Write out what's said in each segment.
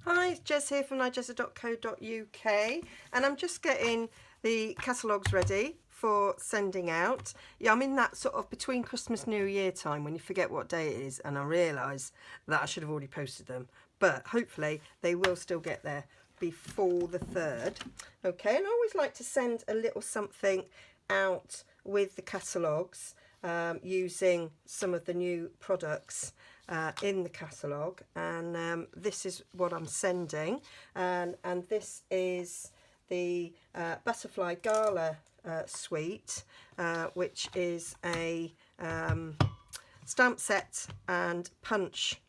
Hi, it's Jez here from Nigezza.co.uk, and I'm just getting the catalogues ready for sending out. Yeah, I'm in that sort of between Christmas New Year time when you forget what day it is, and I realise that I should have already posted them, but hopefully they will still get there before the 3rd. Okay, and I always like to send a little something out with the catalogues using some of the new products in the catalogue, and this is what I'm sending, and this is the Butterfly Gala suite, which is a stamp set and punch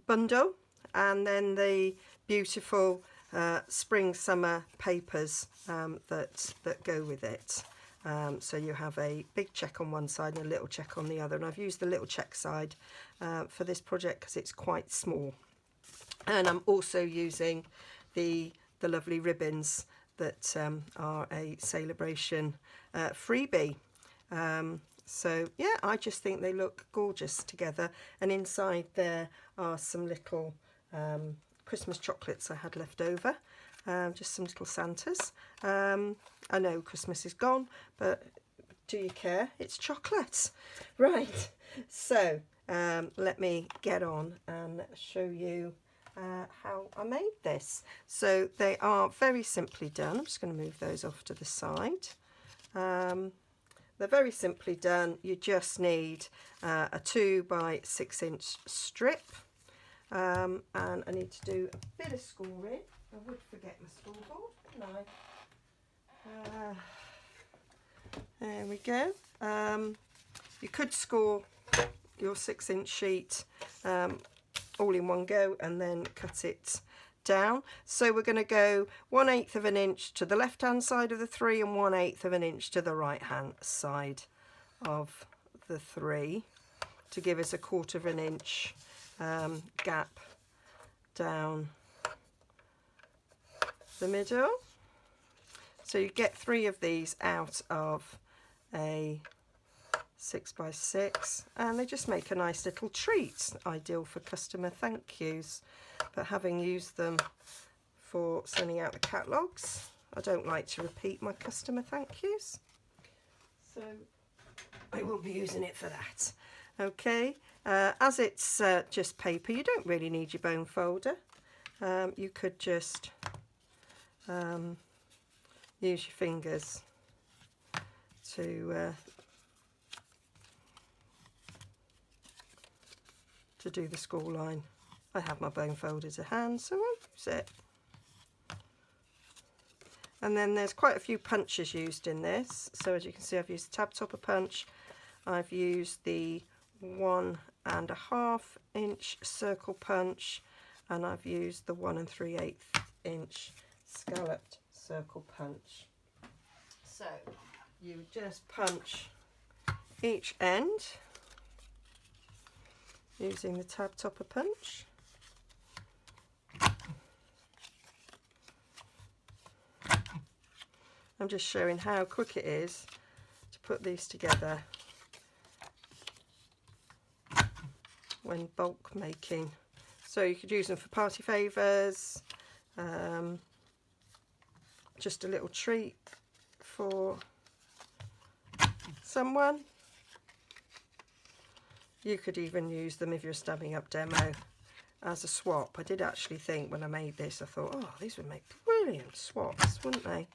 bundle, and then the beautiful spring summer papers that go with it. So you have a big check on one side and a little check on the other, and I've used the little check side for this project because it's quite small. And I'm also using the lovely ribbons that are a celebration freebie. So yeah, I just think they look gorgeous together, and inside there are some little Christmas chocolates I had left over. Just some little Santas. I know Christmas is gone, but do you care? It's chocolate. Right, so let me get on and show you how I made this. So they are very simply done. I'm just going to move those off to the side. They're very simply done. You just need a 2 by 6 inch strip, and I need to do a bit of scoring. I would forget my scoreboard, wouldn't I? There we go. You could score your 6 inch sheet all in one go and then cut it down. So we're going to go 1/8 of an inch to the left hand side of the 3 and 1/8 of an inch to the right hand side of the 3 to give us a 1/4 of an inch gap down the middle. So you get 3 of these out of a 6 by 6, and they just make a nice little treat, ideal for customer thank yous. But having used them for sending out the catalogues, I don't like to repeat my customer thank yous, so I won't be using it for that. Okay, as it's just paper, you don't really need your bone folder. You could just use your fingers to do the score line. I have my bone folder to hand, so I'll use it. And then there's quite a few punches used in this. So as you can see, I've used the tab topper punch, I've used the 1.5 inch circle punch, and I've used the 1 3/8 inch scalloped circle punch. So you just punch each end using the tab topper punch. I'm just showing how quick it is to put these together when bulk making. So you could use them for party favours, just a little treat for someone. You could even use them if you're a stamping up demo as a swap. I did actually think when I made this, I thought, oh, these would make brilliant swaps, wouldn't they?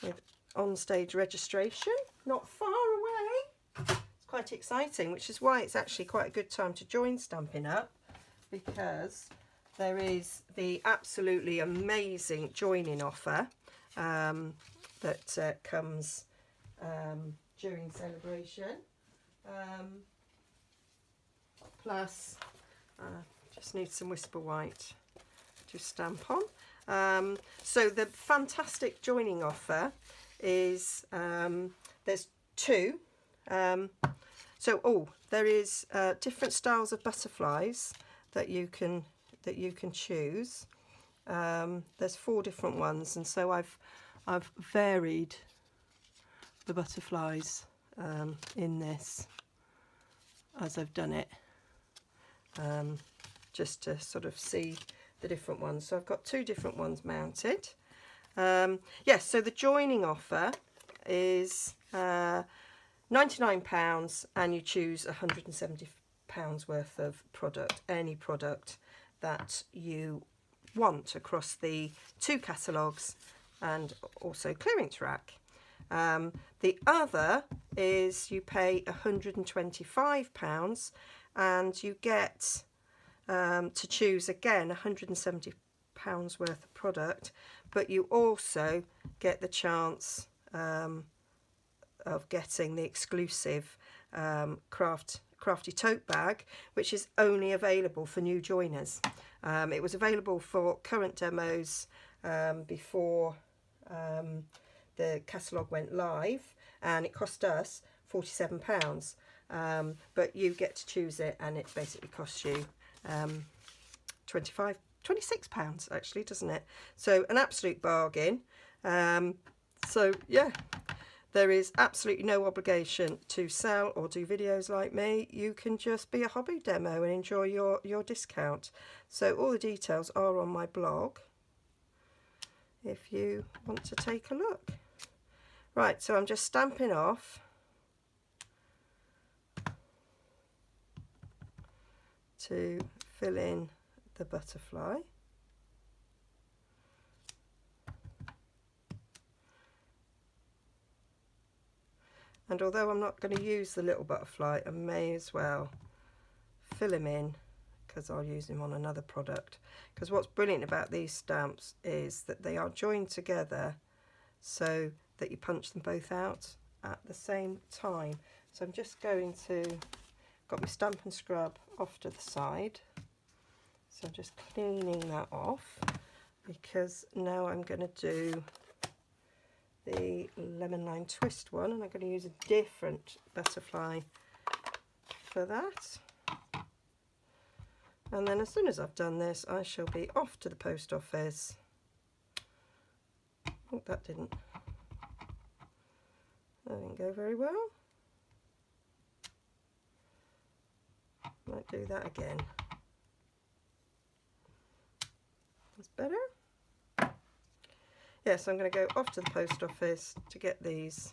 With on-stage registration not far away. It's quite exciting, which is why it's actually quite a good time to join Stampin' Up, because there is the absolutely amazing joining offer that comes during celebration. Plus, just need some Whisper White to stamp on. So the fantastic joining offer is there's 2. There is different styles of butterflies that you can choose. There's 4 different ones, and so I've varied the butterflies in this. as I've done it, just to sort of see the different ones. So I've got 2 different ones mounted. Yes, so the joining offer is £99, and you choose £170 worth of product, any product that you want across the 2 catalogues and also clearance rack. The other is you pay £125 and you get to choose again £170 worth of product, but you also get the chance of getting the exclusive crafty tote bag, which is only available for new joiners. It was available for current demos before the catalogue went live, and it cost us £47, but you get to choose it, and it basically costs you £26 actually, doesn't it? So an absolute bargain. So yeah, there is absolutely no obligation to sell or do videos like me. You can just be a hobby demo and enjoy your discount. So all the details are on my blog if you want to take a look. Right, so I'm just stamping off to fill in the butterfly. And although I'm not going to use the little butterfly, I may as well fill him in, because I'll use him on another product. Because what's brilliant about these stamps is that they are joined together so that you punch them both out at the same time. So I'm just going to, got my Stamp and Scrub off to the side. So I'm just cleaning that off, because now I'm going to do the lemon lime twist one, and I'm going to use a different butterfly for that. And then as soon as I've done this, I shall be off to the post office. Oh, that didn't go very well. Might do that again. That's better. Yes, I'm going to go off to the post office to get these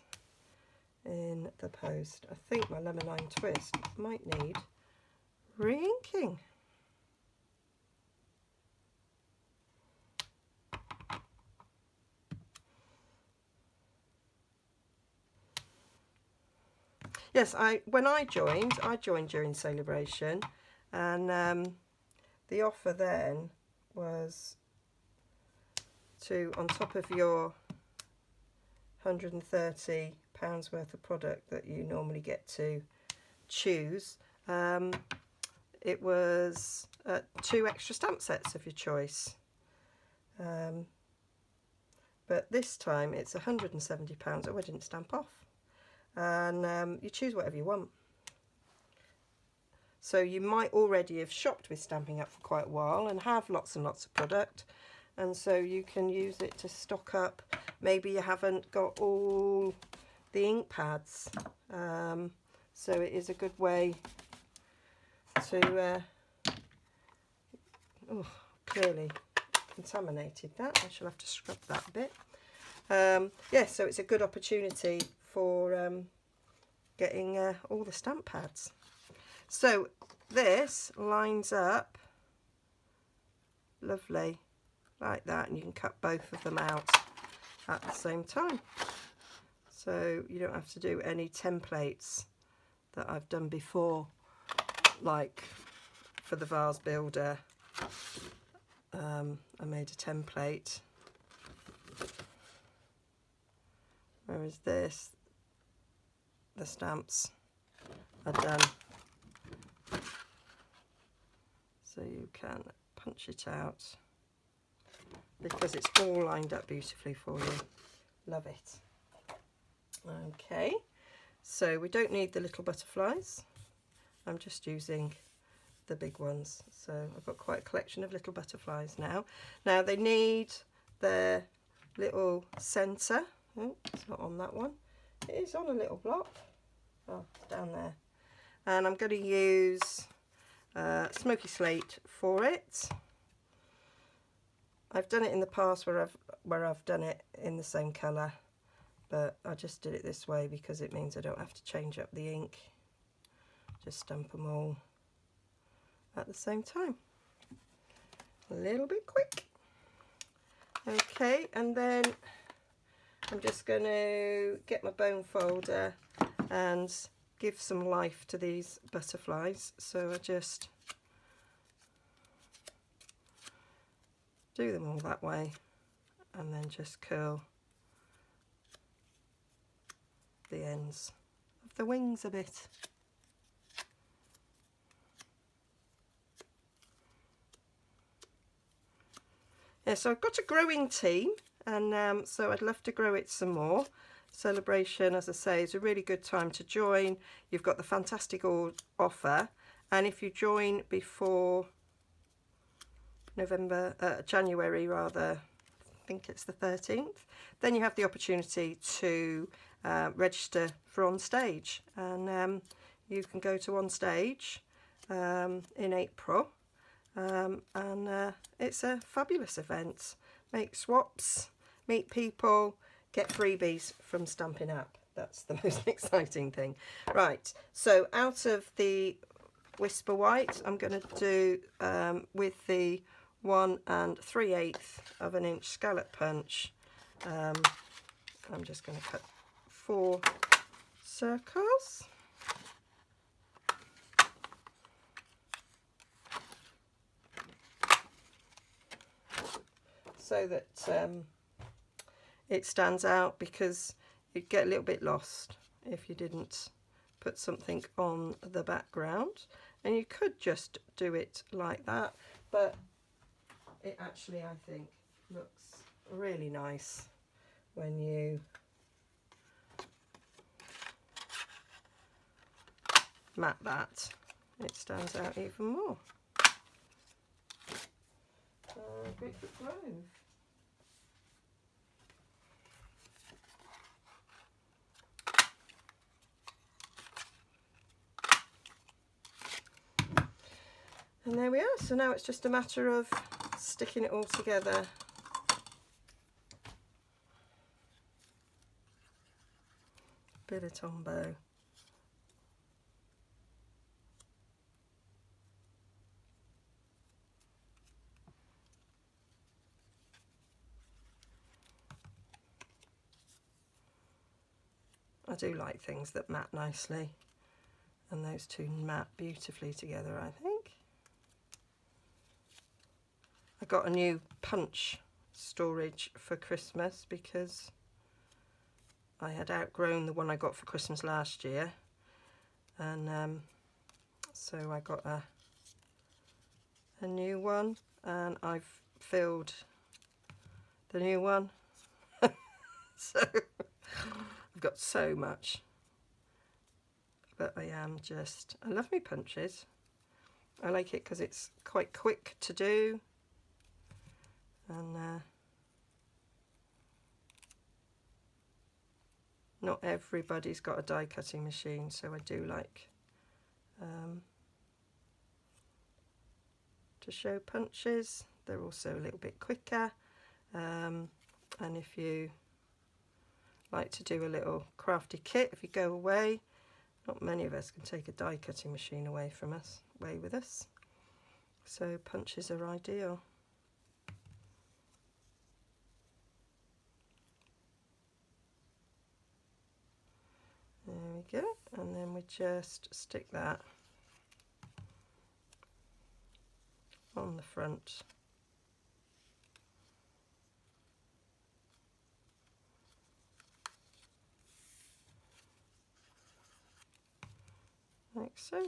in the post. I think my lemon lime twist might need re-inking. Yes, when I joined during Celebration, and the offer then was to, on top of your £130 worth of product that you normally get to choose, it was 2 extra stamp sets of your choice. But this time it's £170. Oh, I didn't stamp off. And you choose whatever you want. So you might already have shopped with Stampin' Up for quite a while and have lots and lots of product, and so you can use it to stock up. Maybe you haven't got all the ink pads, so it is a good way to oh, clearly contaminated that. I shall have to scrub that a bit. Yeah, so it's a good opportunity for getting all the stamp pads. So this lines up lovely like that, and you can cut both of them out at the same time. So you don't have to do any templates that I've done before, like for the vase builder. I made a template, whereas this, the stamps are done so you can punch it out, because it's all lined up beautifully for you. Love it. Okay, so we don't need the little butterflies. I'm just using the big ones. So I've got quite a collection of little butterflies now. Now they need their little centre. Oh, it's not on that one. It is on a little block. Oh, it's down there. and I'm going to use smoky slate for it. I've done it in the past where I've done it in the same colour, but I just did it this way because it means I don't have to change up the ink. Just stamp them all at the same time. A little bit quick. Okay, and then I'm just going to get my bone folder and give some life to these butterflies. So I just do them all that way and then just curl the ends of the wings a bit. Yeah, so I've got a growing team, and so I'd love to grow it some more. Celebration, as I say, is a really good time to join. You've got the fantastic offer, and if you join before January rather, I think it's the 13th, then you have the opportunity to register for On Stage, and you can go to On Stage in April. And it's a fabulous event. Make swaps, meet people, get freebies from Stampin' Up. That's the most exciting thing. Right, so out of the Whisper White, I'm going to do with the 1 3/8 of an inch scallop punch. I'm just going to cut 4 circles. So that it stands out, because you'd get a little bit lost if you didn't put something on the background. And you could just do it like that, but it actually, I think, looks really nice when you mat that. It stands out even more. Griffith Grove. And there we are. So now it's just a matter of sticking it all together. Billet on bow. I do like things that mat nicely, and those two mat beautifully together, I think. I got a new punch storage for Christmas because I had outgrown the one I got for Christmas last year, and so I got a new one, and I've filled the new one. So I've got so much, but I love me punches. I like it because it's quite quick to do, and not everybody's got a die cutting machine, so I do like to show punches. They're also a little bit quicker, and if you like to do a little crafty kit, if you go away, not many of us can take a die cutting machine away with us, so punches are ideal. There we go, and then we just stick that on the front. Like so.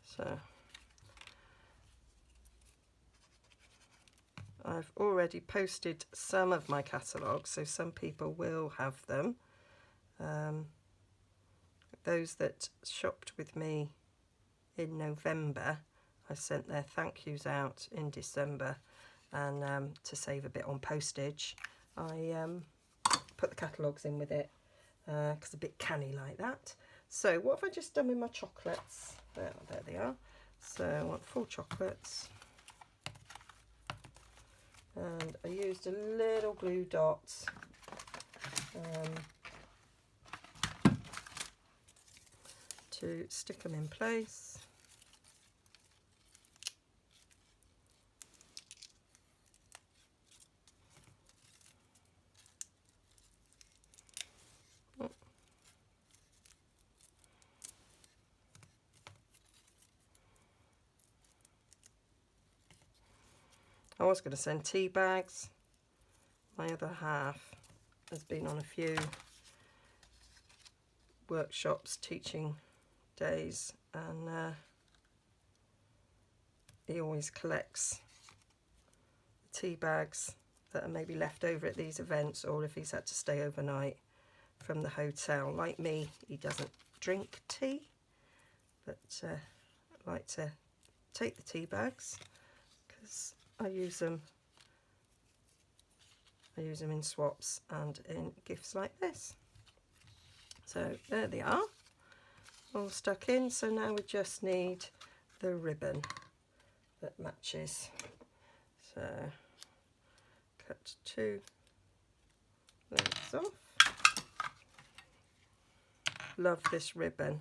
So I've already posted some of my catalogues, so some people will have them. Those that shopped with me in November, I sent their thank yous out in December, and to save a bit on postage, I put the catalogues in with it, because it's a bit canny like that. So what have I just done with my chocolates? There they are. So I want 4 chocolates, and I used a little glue dot to stick them in place. I was going to send tea bags. My other half has been on a few workshops, teaching days, and he always collects tea bags that are maybe left over at these events, or if he's had to stay overnight from the hotel. Like me, he doesn't drink tea, but I like to take the tea bags because I use them in swaps and in gifts like this. So there they are, all stuck in. So now we just need the ribbon that matches. So cut 2 lengths off. Love this ribbon.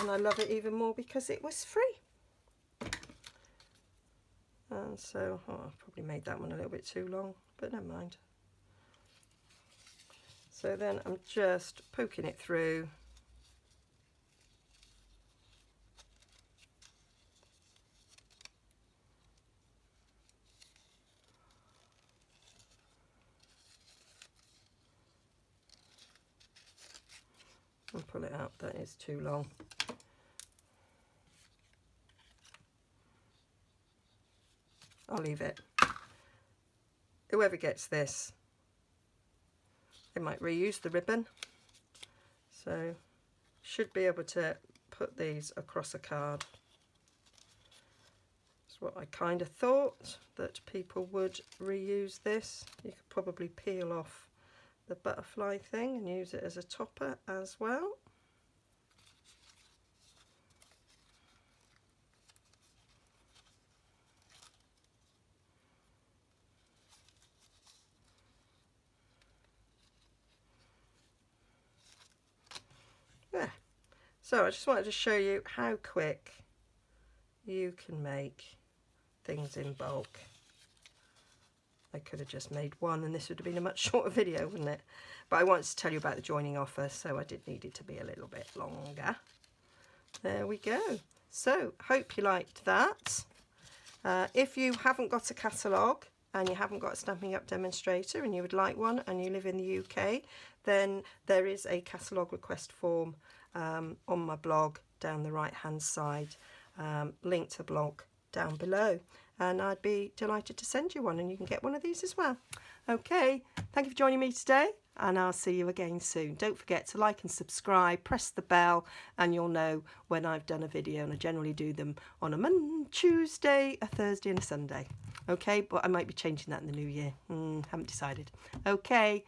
And I love it even more because it was free. And so, I've probably made that one a little bit too long, but never mind. So then I'm just poking it through. And pull it out, that is too long. I'll leave it. Whoever gets this, they might reuse the ribbon. So should be able to put these across a card. That's what I kind of thought, that people would reuse this. You could probably peel off the butterfly thing and use it as a topper as well. There. So I just wanted to show you how quick you can make things in bulk. I could have just made one and this would have been a much shorter video, wouldn't it? But I wanted to tell you about the joining offer, so I did need it to be a little bit longer. There we go. So, hope you liked that. If you haven't got a catalogue and you haven't got a Stampin' Up demonstrator and you would like one and you live in the UK, then there is a catalogue request form on my blog down the right hand side. Link to blog down below, and I'd be delighted to send you one, and you can get one of these as well. Okay, thank you for joining me today, and I'll see you again soon. Don't forget to like and subscribe, press the bell, and you'll know when I've done a video, and I generally do them on a Monday, Tuesday, a Thursday and a Sunday. Okay, but I might be changing that in the new year. Haven't decided. Okay,